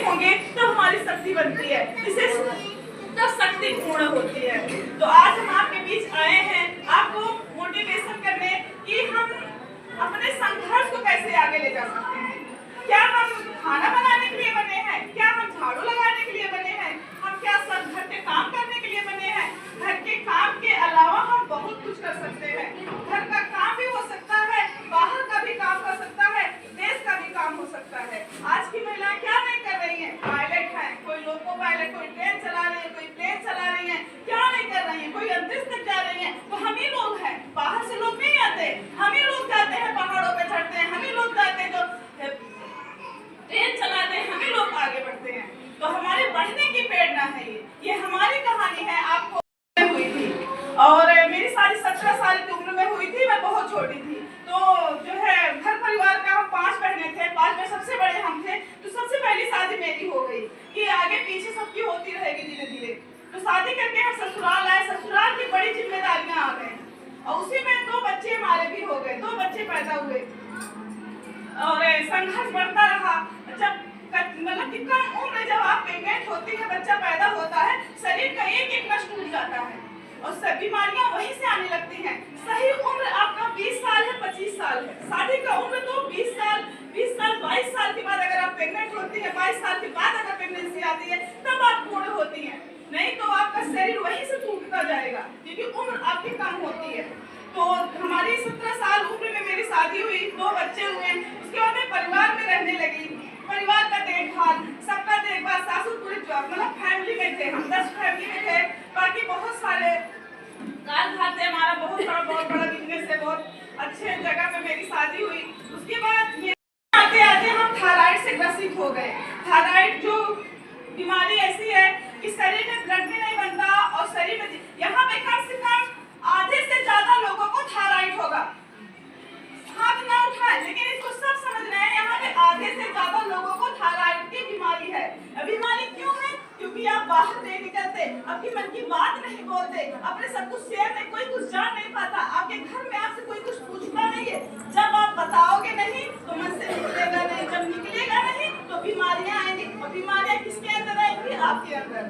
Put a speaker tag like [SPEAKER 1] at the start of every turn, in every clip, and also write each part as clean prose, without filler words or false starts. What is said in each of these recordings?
[SPEAKER 1] एक होंगे तो हमारी शक्ति बनती है, इसे तब शक्ति पूर्ण होती है। तो आज हम आपके बीच आए हैं आपको मोटिवेशन करने कि हम अपने संघर्ष को कैसे आगे ले जा सकते हैं। क्या हम खाना बनाने के लिए बने हैं? क्या हम झाड़ू लगाने के लिए बने हैं? हम क्या सब घर के काम करने के लिए बने हैं? घर के काम के अलावा हम बहुत कुछ कर सकते हैं। घर का काम भी हो सकता है, बाहर का भी काम कर सकता है, देश का भी काम हो सकता है। आज की महिलाएं क्या नहीं कर रही हैं? पायलट है, कोई लोको पायलट, कोई ट्रेन चला रही है, कोई प्लेन चला रही है, क्या नहीं कर रही है, कोई अंतरिक्ष तक जा रही है। तो हम ही लोग हैं, बाहर से लोग नहीं आते, हम ही लोग जाते हैं, पहाड़ों पे चढ़ते हैं, हम ही लोग जाते हैं, जो ट्रेन चलाते हैं, हम ही लोग आगे बढ़ते हैं। तो हमारे बढ़ने की प्रेरणा है ये हमारी कहानी है। आपको हुई थी और मेरी शादी 17 साल की उम्र में हुई थी, मैं बहुत छोटी थी। तो जो है घर परिवार का हम 5 बहनें थे, 5 में सबसे बड़े हम थे। तो सबसे पहली शादी मेरी हो गई कि आगे पीछे सबकी होती रहेगी धीरे धीरे। तो शादी करके हम ससुराल आए, ससुराल की बड़ी जिम्मेदारियां आ गई और उसी में 2 बच्चे हमारे भी हो गए, 2 बच्चे पैदा हुए और संघर्ष बढ़ता रहा। जब मतलब कि कम उम्र जब आप प्रेग्नेंट होती है, बच्चा पैदा होता है, शरीर का एक नस टूट जाता है और सब बीमारियां वहीं से आने लगती हैं। सही उम्र आपका 20 साल है, 25 साल है। शादी का उम्र तो 20 साल, 22 साल के बाद अगर आप प्रेग्नेंट होती है, 22 साल के बाद अगर प्रेगनेंसी आती है, तब आप पूर्ण होती है। नहीं तो आपका शरीर वहीं से टूटता जाएगा क्योंकि उम्र आपकी कम होती है। तो हमारी 17 साल उम्र में मेरी शादी हुई, 2 बच्चे हुए। उसके बाद मैं परिवार में रहने लगी। परिवार का देखभाल, सबका देखभाल, सासू पूरी मतलब फैमिली में थे, हम 10 फैमिली में थे। बाकी बहुत सारे काल भात थे, हमारा बहुत बड़ा बिजनेस है। बहुत अच्छे जगह पे मेरी शादी हुई। उसके बाद ये आते आते हम थायराइड से ग्रसित हो गए। थायराइड जो बीमारी ऐसी है कि शरीर में ब्लड भी नहीं बनता और शरीर में यहाँ पे कम से कम आधे से ज्यादा लोगों को थायराइड होगा। हाथ ना उठाए, लेकिन इसको सब समझ रहे हैं, यहाँ पे आधे से ज्यादा लोगों को थायराइड की बीमारी है। बीमारी क्यों है? क्योंकि आप बाहर नहीं निकलते, अपनी मन की बात नहीं बोलते, अपने सब कुछ शेयर नहीं, कोई कुछ जान नहीं पाता, आपके घर में आपसे कोई कुछ पूछता नहीं है। जब आप बताओगे नहीं तो मन से निकलेगा नहीं, जब निकलेगा नहीं तो बीमारियां आएंगी और बीमारियां किसके अंदर आएंगी? आपके अंदर।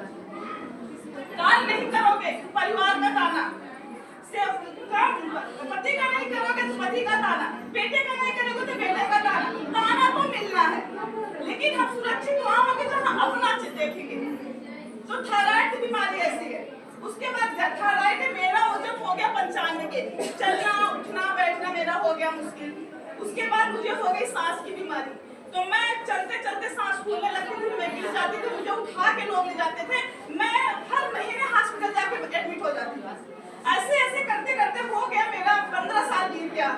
[SPEAKER 1] कान नहीं करोगे, परिवार का ताना, पति का नहीं करोगे तो पति का ताना, बेटे का नहीं करोगे तो बेटे का ताना। ताना तो मिलना है, लेकिन हम सुरक्षित वहां होंगे तो हम अपना चीज देखेंगे। तो थायराइड की बीमारी ऐसी है। उसके बाद थायराइड में मेरा वजन हो गया 95 केजी, चलना उठना बैठना मेरा हो गया मुश्किल। उसके बाद मुझे हो गई सांस की बीमारी। तो मैं चलते चलते सांस फूलने लगती थी, मैं गिर जाती थी, मुझे उठा के लोग ले जाते थे। मैं हर महीने हॉस्पिटल जाके एडमिट हो जाती थी। ऐसे ऐसे करते करते हो गया मेरा 15 साल बीत गया।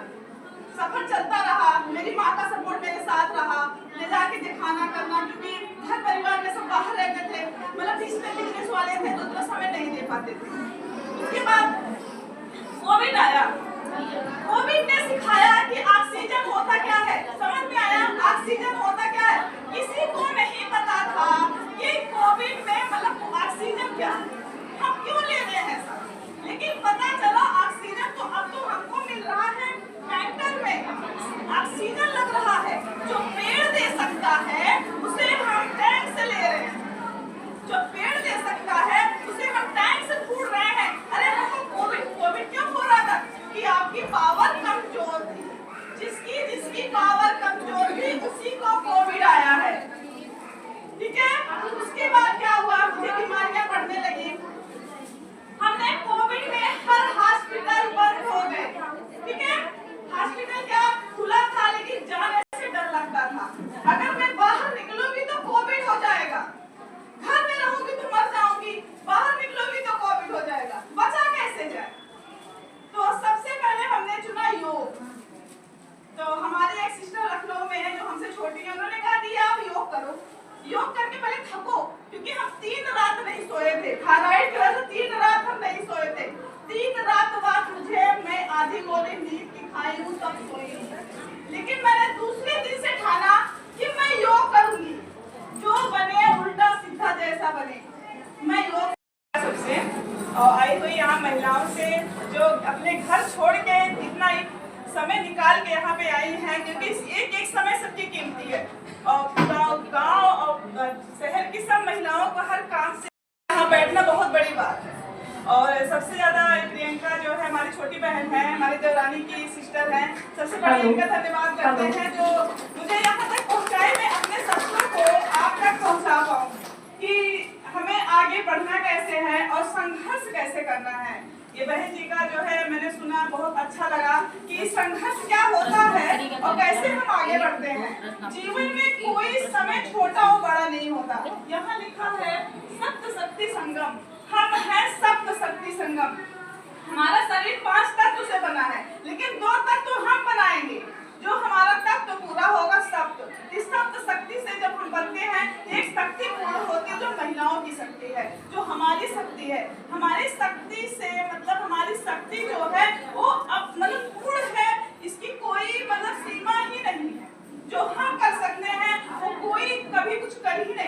[SPEAKER 1] सफर चलता रहा, मेरी माँ का सपोर्ट मेरे साथ रहा, ले जाके दिखाना करना, क्योंकि घर परिवार में सब बाहर रहते थे, मतलब बिजनेस वाले थे तो उतना समय नहीं दे पाते थे। उसके बाद कोविड आया। कोविड ने सिखाया कि ऑक्सीजन होता क्या है, समझ में आया ऑक्सीजन होता क्या है। किसी को नहीं पता था कि कोविड में मतलब ऑक्सीजन क्या है, हम क्यों ले रहे हैं सब, लेकिन पता चला ऑक्सीजन तो अब तो हमको मिल रहा है टैंकर में। ऑक्सीजन लग रहा है, जो पेड़ दे सकता है उसे हम टैंक से ले रहे हैं, जो पेड़ दे सकता है उसे हम टैंक से ढूंढ रहे हैं। अरे हमको कोविड क्यों हो रहा था कि आपकी पावर कमजोर थी, जिसकी पावर कमजोर थी उसी को कोविड आया है, ठीक है। उसके बाद क्या हुआ, मुझे बीमारियां बढ़ने लगी। हमने कोविड में हर हॉस्पिटल बंद हो गए, ठीक है। हॉस्पिटल क्या खुला था, लेकिन जाने से डर लगता था, अगर मैं बाहर निकलूंगी तो कोविड हो जाएगा, घर में रहूंगी तो मर जाऊंगी, बाहर निकलूंगी तो कोविड हो जाएगा, बचा कैसे जाए। तो सबसे पहले हमने चुना योग। तो हमारे एक सिस्टर लखनऊ में है जो हमसे छोटी है, उन्होंने कहा कि आप योग करो। योग करके पहले थको, क्योंकि हम 3 रात नहीं सोए थे, थायराइड की वजह से 3 रात हम नहीं सोए थे। 3 रात बाद मुझे, मैं आधी गोली नींद की खाई हूँ तब सोई, लेकिन मैंने दूसरे दिन से ठाना कि मैं योग करूंगी, जो बने उल्टा सीधा जैसा बने, मैं योग सबसे। और आई हुई यहाँ महिलाओं से जो अपने घर छोड़ के इतना समय निकाल के यहाँ पे आई हैं, क्योंकि एक एक समय सबकी कीमती है और गाँव और वाली की सिस्टर हैं, सबसे बड़ा इनका धन्यवाद करते हैं जो मुझे यहाँ तक पहुँचाए, मैं अपने सपनों को आप तक पहुँचा पाऊँ कि हमें आगे बढ़ना कैसे है और संघर्ष कैसे करना है। ये बहन जी का जो है मैंने सुना, बहुत अच्छा लगा कि संघर्ष क्या होता है और कैसे हम आगे बढ़ते हैं। जीवन में कोई समय छोटा और बड़ा नहीं होता। यहाँ लिखा है सप्त शक्ति संगम, हम हैं सप्त शक्ति संगम। हमारा शरीर 5 तत्व से बना है, लेकिन 2 तत्व हम बनाएंगे। जो हमारा तत्व पूरा होगा सप्त, इस सप्त शक्ति से जब हम बनते हैं, एक शक्ति पूर्ण होती है जो महिलाओं की शक्ति है, जो हमारी शक्ति है। हमारी शक्ति से मतलब हमारी शक्ति जो है वो अब मतलब पूर्ण है, इसकी कोई मतलब सीमा ही नहीं है। जो हम कर सकते हैं वो कोई कभी कुछ कर ही नहीं